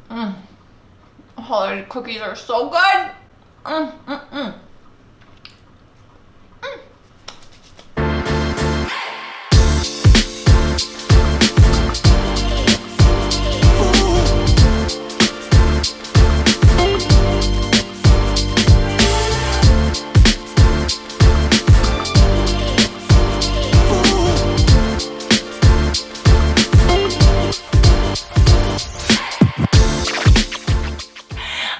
Holiday cookies are so good.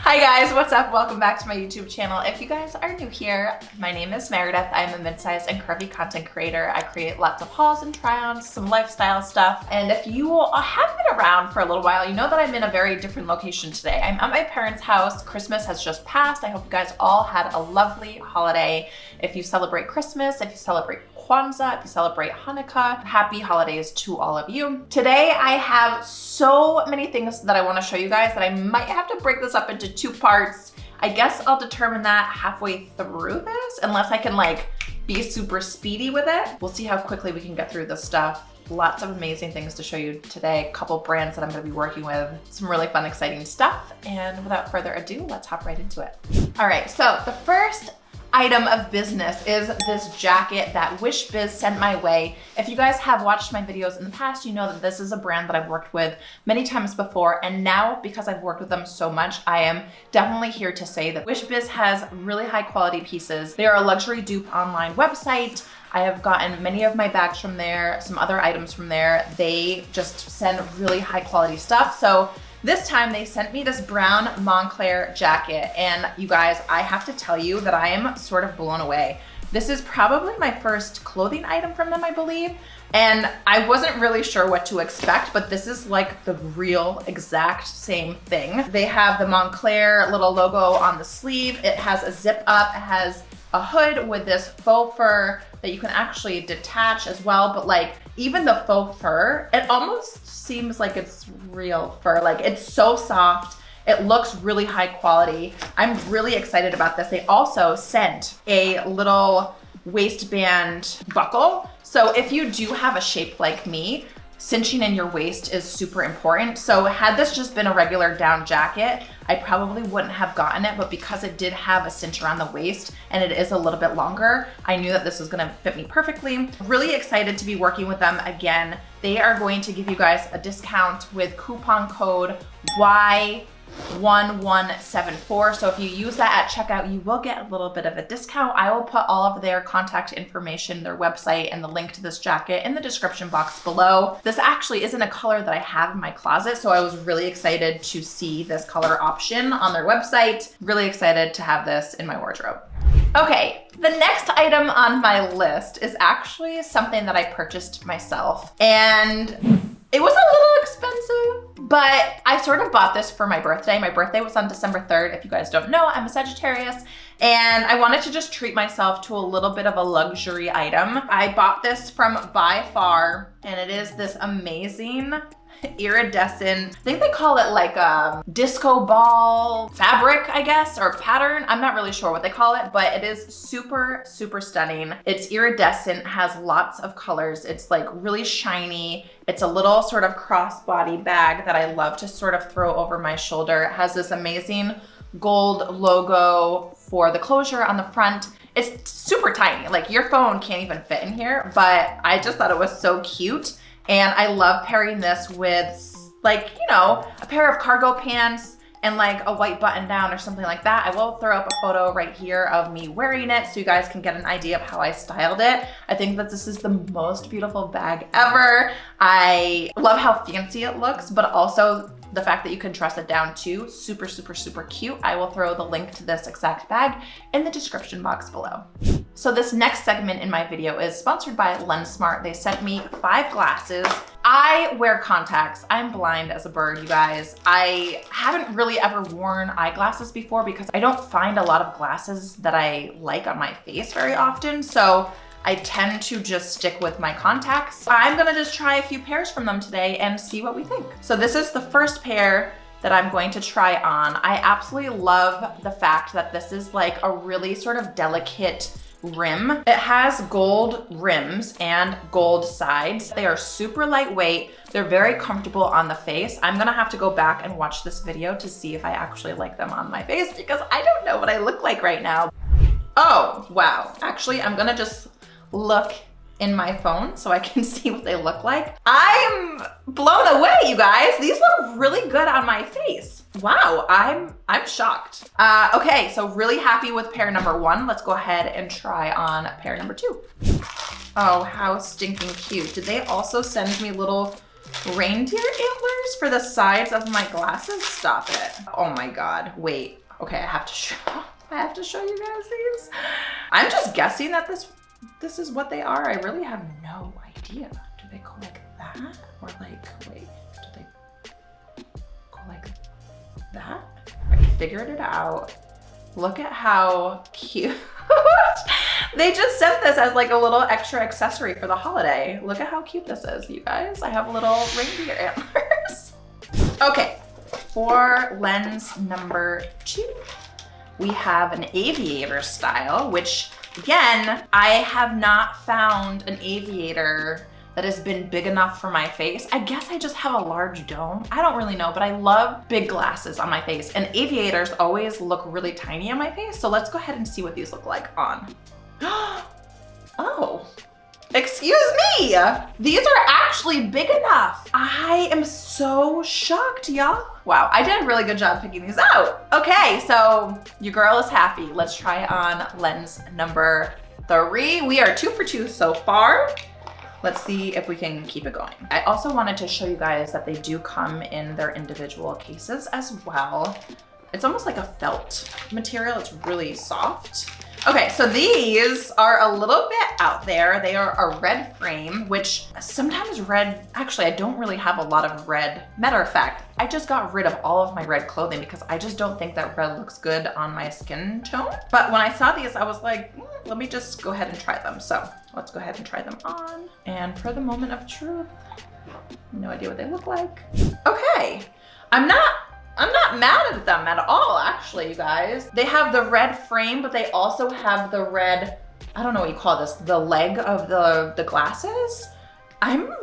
Hi guys, what's up? Welcome back to my YouTube channel. If you guys are new here, my name is Meredith. I'm a mid-sized and curvy content creator. I create lots of hauls and try-ons, some lifestyle stuff. And if you have been around for a little while, you know that I'm in a very different location today. I'm at my parents' house. Christmas has just passed. I hope you guys all had a lovely holiday. If you celebrate Christmas, if you celebrate Kwanzaa, if you celebrate Hanukkah, happy holidays to all of you. Today I have so many things that I want to show you guys that I might have to break this up into 2 parts. I guess I'll determine that halfway through this, unless I can like be super speedy with it. We'll see how quickly we can get through this stuff. Lots of amazing things to show you today. A couple brands that I'm gonna be working with, some really fun, exciting stuff. And without further ado, let's hop right into it. All right, so the first item of business is this jacket that Wishbiz sent my way. If you guys have watched my videos in the past, you know that this is a brand that I've worked with many times before, and now because I've worked with them so much, I am definitely here to say that Wishbiz has really high quality pieces. They are a luxury dupe online website. I have gotten many of my bags from there, some other items from there. They just send really high quality stuff. So this time they sent me this brown Moncler jacket, and you guys, I have to tell you that I am sort of blown away. This is probably my first clothing item from them, I believe, and I wasn't really sure what to expect, but this is like the real exact same thing. They have the Moncler little logo on the sleeve. It has a zip up, it has a hood with this faux fur that you can actually detach as well, but like even the faux fur, it almost seems like it's real fur. Like it's so soft. It looks really high quality. I'm really excited about this. They also sent a little waistband buckle. So if you do have a shape like me, cinching in your waist is super important. So had this just been a regular down jacket, I probably wouldn't have gotten it, but because it did have a cinch around the waist and it is a little bit longer, I knew that this was gonna fit me perfectly. Really excited to be working with them again. They are going to give you guys a discount with coupon code Y1174. So if you use that at checkout, you will get a little bit of a discount. I will put all of their contact information, their website, and the link to this jacket in the description box below. This actually isn't a color that I have in my closet, so I was really excited to see this color option on their website. Really excited to have this in my wardrobe. Okay, the next item on my list is actually something that I purchased myself, and it was a little expensive, but I sort of bought this for my birthday. My birthday was on December 3rd. If you guys don't know, I'm a Sagittarius, and I wanted to just treat myself to a little bit of a luxury item. I bought this from By Far, and it is this amazing iridescent, I think they call it like a disco ball fabric, I guess, or pattern. I'm not really sure what they call it, but it is super, super stunning. It's iridescent, has lots of colors. It's like really shiny. It's a little sort of crossbody bag that I love to sort of throw over my shoulder. It has this amazing gold logo for the closure on the front. It's super tiny, like your phone can't even fit in here, but I just thought it was so cute. And I love pairing this with like, you know, a pair of cargo pants and like a white button down or something like that. I will throw up a photo right here of me wearing it so you guys can get an idea of how I styled it. I think that this is the most beautiful bag ever. I love how fancy it looks, but also the fact that you can dress it down too. Super, super, super cute. I will throw the link to this exact bag in the description box below. So this next segment in my video is sponsored by Lensmart. They sent me 5 glasses. I wear contacts. I'm blind as a bird, you guys. I haven't really ever worn eyeglasses before because I don't find a lot of glasses that I like on my face very often. So I tend to just stick with my contacts. I'm gonna just try a few pairs from them today and see what we think. So this is the first pair that I'm going to try on. I absolutely love the fact that this is like a really sort of delicate rim. It has gold rims and gold sides. They are super lightweight. They're very comfortable on the face. I'm gonna have to go back and watch this video to see if I actually like them on my face because I don't know what I look like right now. Oh, wow. Actually, I'm gonna just look in my phone so I can see what they look like. I'm blown away, you guys. These look really good on my face. Wow, I'm shocked. Okay, so really happy with pair number 1. Let's go ahead and try on pair number 2. Oh, how stinking cute. Did they also send me little reindeer antlers for the sides of my glasses? Stop it. Oh my God, wait. Okay, I have to show you guys these. I'm just guessing that this is what they are. I really have no idea. Do they go like that? Or like, wait, do they go like that? I figured it out. Look at how cute. They just sent this as like a little extra accessory for the holiday. Look at how cute this is, you guys. I have little reindeer antlers. Okay, for lens number 2, we have an aviator style, which again, I have not found an aviator that has been big enough for my face. I guess I just have a large dome. I don't really know, but I love big glasses on my face, and aviators always look really tiny on my face. So let's go ahead and see what these look like on. Oh, excuse me. These are actually big enough. I am so shocked, y'all. Wow, I did a really good job picking these out. Okay, so your girl is happy. Let's try on lens number 3. We are 2 for 2 so far. Let's see if we can keep it going. I also wanted to show you guys that they do come in their individual cases as well. It's almost like a felt material. It's really soft. Okay, so these are a little bit out there. They are a red frame, which sometimes red, actually I don't really have a lot of red. Matter of fact, I just got rid of all of my red clothing because I just don't think that red looks good on my skin tone. But when I saw these, I was like, let me just go ahead and try them. So let's go ahead and try them on. And for the moment of truth, no idea what they look like. Okay, I'm not mad at them at all, actually, you guys. They have the red frame, but they also have the red, I don't know what you call this, the leg of the glasses. I'm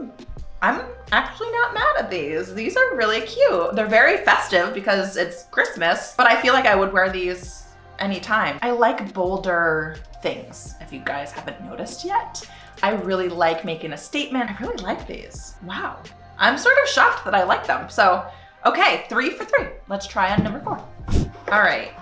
actually not mad at these. These are really cute. They're very festive because it's Christmas, but I feel like I would wear these anytime. I like bolder things, if you guys haven't noticed yet. I really like making a statement. I really like these. Wow. I'm sort of shocked that I like them. So, okay, 3 for 3. Let's try on number 4. All right,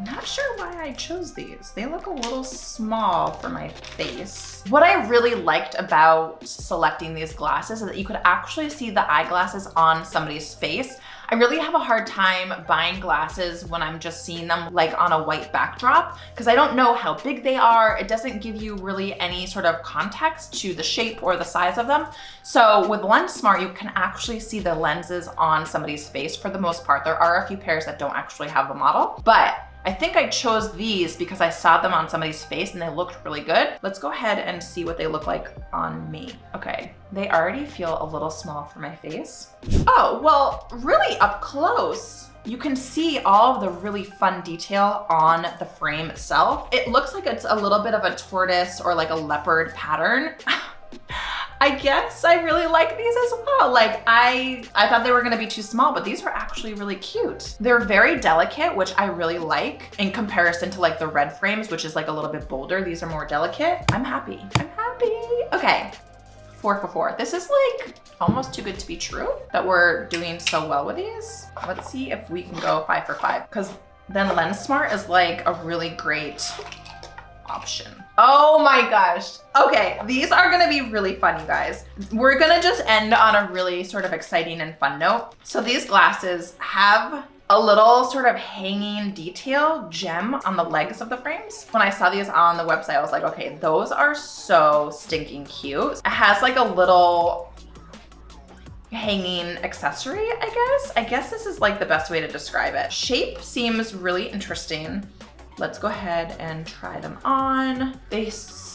not sure why I chose these. They look a little small for my face. What I really liked about selecting these glasses is that you could actually see the eyeglasses on somebody's face. I really have a hard time buying glasses when I'm just seeing them like on a white backdrop because I don't know how big they are. It doesn't give you really any sort of context to the shape or the size of them. So with Lensmart, you can actually see the lenses on somebody's face for the most part. There are a few pairs that don't actually have the model, but I think I chose these because I saw them on somebody's face and they looked really good. Let's go ahead and see what they look like on me. Okay, they already feel a little small for my face. Oh, well, really up close, you can see all of the really fun detail on the frame itself. It looks like it's a little bit of a tortoise or like a leopard pattern. I guess I really like these as well. Like I thought they were gonna be too small, but these are actually really cute. They're very delicate, which I really like in comparison to like the red frames, which is like a little bit bolder. These are more delicate. I'm happy, I'm happy. Okay, 4 for 4. This is like almost too good to be true that we're doing so well with these. Let's see if we can go 5 for 5, because then Lensmart is like a really great option. Oh my gosh. Okay, these are gonna be really fun, you guys. We're gonna just end on a really sort of exciting and fun note. So these glasses have a little sort of hanging detail gem on the legs of the frames. When I saw these on the website, I was like, okay, those are so stinking cute. It has like a little hanging accessory, I guess this is like the best way to describe it. Shape seems really interesting. Let's go ahead and try them on. They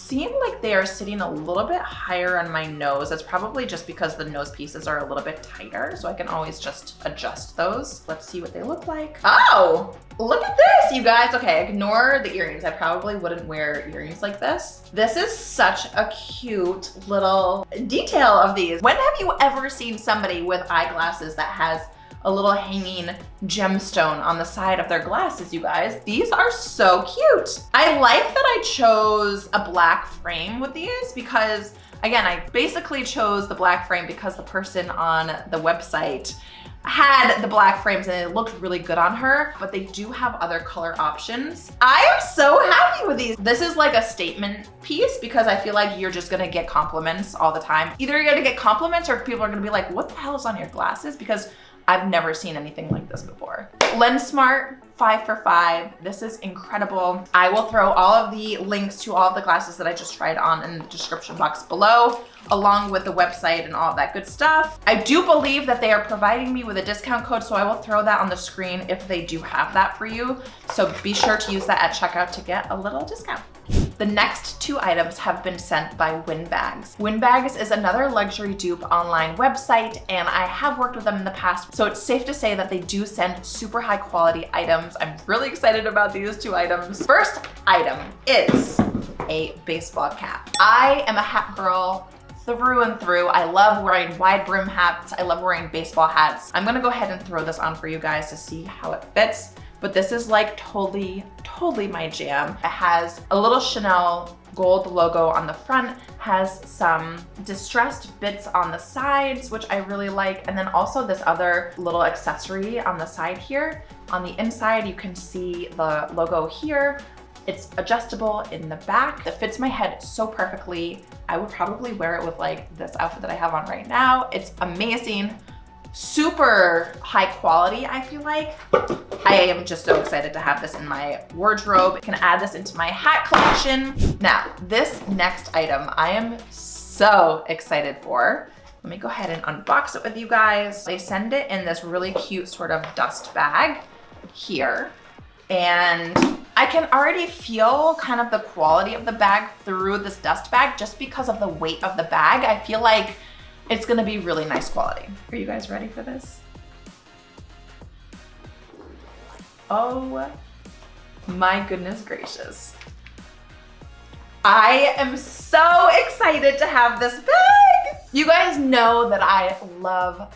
seem like they are sitting a little bit higher on my nose. It's probably just because the nose pieces are a little bit tighter, so I can always just adjust those. Let's see what they look like. Oh, look at this, you guys. Okay, ignore the earrings. I probably wouldn't wear earrings like this. This is such a cute little detail of these. When have you ever seen somebody with eyeglasses that has a little hanging gemstone on the side of their glasses, you guys? These are so cute. I like that I chose a black frame with these because, again, I basically chose the black frame because the person on the website had the black frames and it looked really good on her, but they do have other color options. I am so happy with these. This is like a statement piece because I feel like you're just gonna get compliments all the time. Either you're gonna get compliments or people are gonna be like, what the hell is on your glasses? Because I've never seen anything like this before. Lensmart, 5 for 5. This is incredible. I will throw all of the links to all of the glasses that I just tried on in the description box below, along with the website and all of that good stuff. I do believe that they are providing me with a discount code, so I will throw that on the screen if they do have that for you. So be sure to use that at checkout to get a little discount. The next 2 items have been sent by Winbags. Winbags is another luxury dupe online website, and I have worked with them in the past, so it's safe to say that they do send super high quality items. I'm really excited about these 2 items. First item is a baseball cap. I am a hat girl through and through. I love wearing wide brim hats. I love wearing baseball hats. I'm gonna go ahead and throw this on for you guys to see how it fits. But this is like totally my jam. It has a little Chanel gold logo on the front, has some distressed bits on the sides, which I really like. And then also this other little accessory on the side here. On the inside, you can see the logo here. It's adjustable in the back. It fits my head so perfectly. I would probably wear it with like this outfit that I have on right now. It's amazing. Super high quality, I feel like. I am just so excited to have this in my wardrobe. I can add this into my hat collection. Now, this next item I am so excited for. Let me go ahead and unbox it with you guys. They send it in this really cute sort of dust bag here. And I can already feel kind of the quality of the bag through this dust bag just because of the weight of the bag. I feel like it's gonna be really nice quality. Are you guys ready for this? Oh my goodness gracious. I am so excited to have this bag. You guys know that I love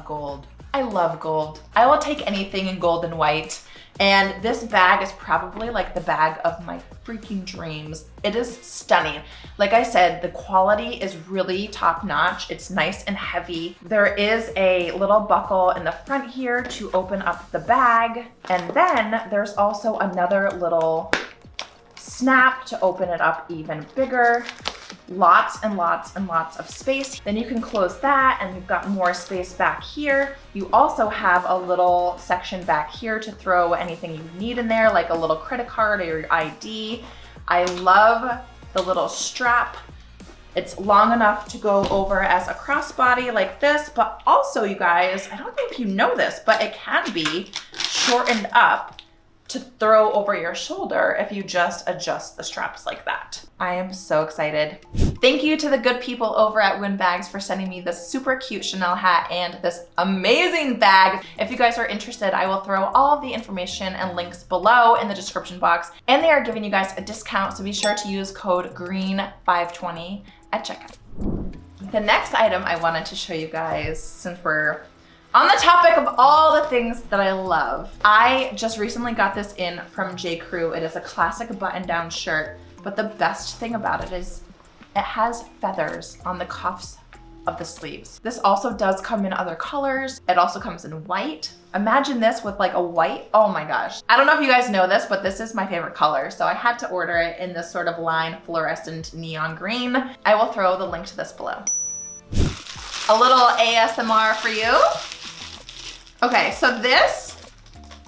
gold. I love gold. I will take anything in gold and white. And this bag is probably like the bag of my freaking dreams. It is stunning. Like I said, the quality is really top notch. It's nice and heavy. There is a little buckle in the front here to open up the bag. And then there's also another little snap to open it up even bigger. Lots and lots and lots of space. Then you can close that and you've got more space back here. You also have a little section back here to throw anything you need in there, like a little credit card or your ID. I love the little strap. It's long enough to go over as a crossbody like this, but also, you guys, I don't know if you know this, but it can be shortened up to throw over your shoulder if you just adjust the straps like that. I am so excited. Thank you to the good people over at Winbags for sending me this super cute Chanel hat and this amazing bag. If you guys are interested, I will throw all of the information and links below in the description box, and they are giving you guys a discount, so be sure to use code GREEN520 at checkout. The next item I wanted to show you guys, since we're on the topic of all the things that I love, I just recently got this in from J.Crew. It is a classic button-down shirt, but the best thing about it is it has feathers on the cuffs of the sleeves. This also does come in other colors. It also comes in white. Imagine this with like a white, oh my gosh. I don't know if you guys know this, but this is my favorite color. So I had to order it in this sort of line fluorescent neon green. I will throw the link to this below. A little ASMR for you. Okay, so this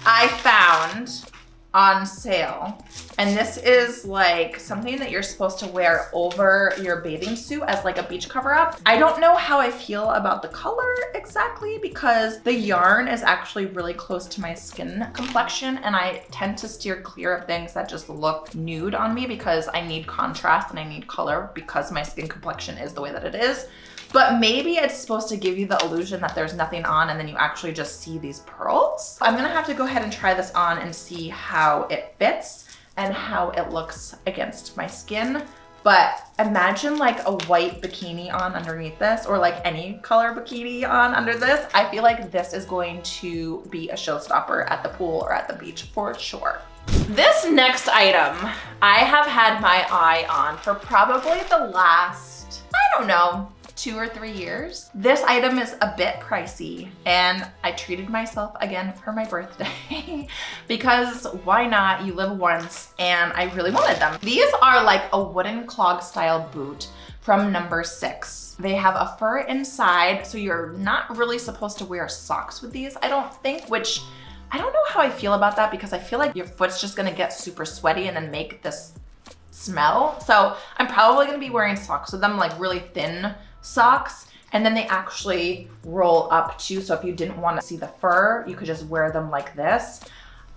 I found on sale And this is like something that you're supposed to wear over your bathing suit as like a beach cover up. I don't know how I feel about the color exactly because the yarn is actually really close to my skin complexion, and I tend to steer clear of things that just look nude on me because I need contrast and I need color because my skin complexion is the way that it is. But maybe it's supposed to give you the illusion that there's nothing on and then you actually just see these pearls. I'm gonna have to go ahead and try this on and see how it fits and how it looks against my skin. But imagine like a white bikini on underneath this, or like any color bikini on under this. I feel like this is going to be a showstopper at the pool or at the beach for sure. This next item, I have had my eye on for probably the last, I don't know, 2 or 3 years. This item is a bit pricey and I treated myself again for my birthday because why not? You live once, and I really wanted them. These are like a wooden clog style boot from No.6. They have a fur inside, so you're not really supposed to wear socks with these, I don't think, which I don't know how I feel about that because I feel like your foot's just gonna get super sweaty and then make this smell. So I'm probably gonna be wearing socks with them, like really thin socks, and then they actually roll up too, so if you didn't want to see the fur, you could just wear them like this.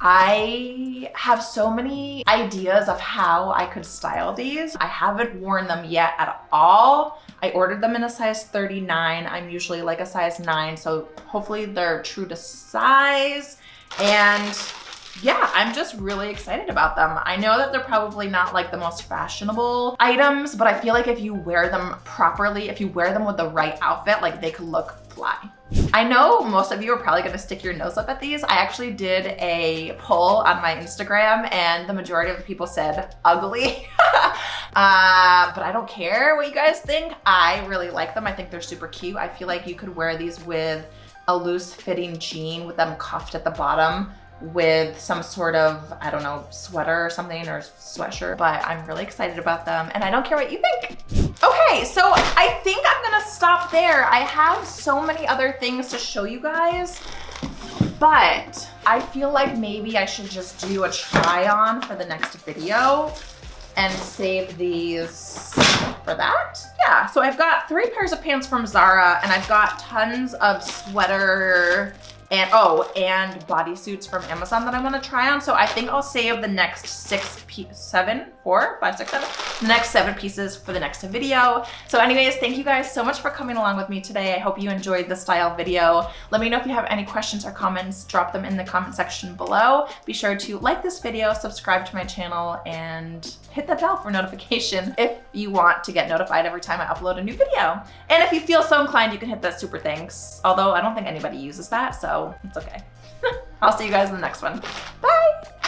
I have so many ideas of how I could style these. I haven't worn them yet at all. I ordered them in a size 39. I'm usually like a size 9, so hopefully they're true to size. And yeah, I'm just really excited about them. I know that they're probably not like the most fashionable items, but I feel like if you wear them properly, if you wear them with the right outfit, like they could look fly. I know most of you are probably gonna stick your nose up at these. I actually did a poll on my Instagram and the majority of the people said ugly. But I don't care what you guys think. I really like them. I think they're super cute. I feel like you could wear these with a loose fitting jean with them cuffed at the bottom, with some sort of, I don't know, sweater or something, or sweatshirt, but I'm really excited about them and I don't care what you think. Okay, so I think I'm gonna stop there. I have so many other things to show you guys, but I feel like maybe I should just do a try on for the next video and save these for that. Yeah, so I've got 3 pairs of pants from Zara, and I've got tons of sweater and bodysuits from Amazon that I want to try on. So I think I'll save the next 7 pieces for the next video. So anyways, thank you guys so much for coming along with me today. I hope you enjoyed the style video. Let me know if you have any questions or comments. Drop them in the comment section below. Be sure to like this video, subscribe to my channel, and hit the bell for notification if you want to get notified every time I upload a new video. And if you feel so inclined, you can hit that super thanks. Although I don't think anybody uses that, so it's okay. I'll see you guys in the next one. Bye!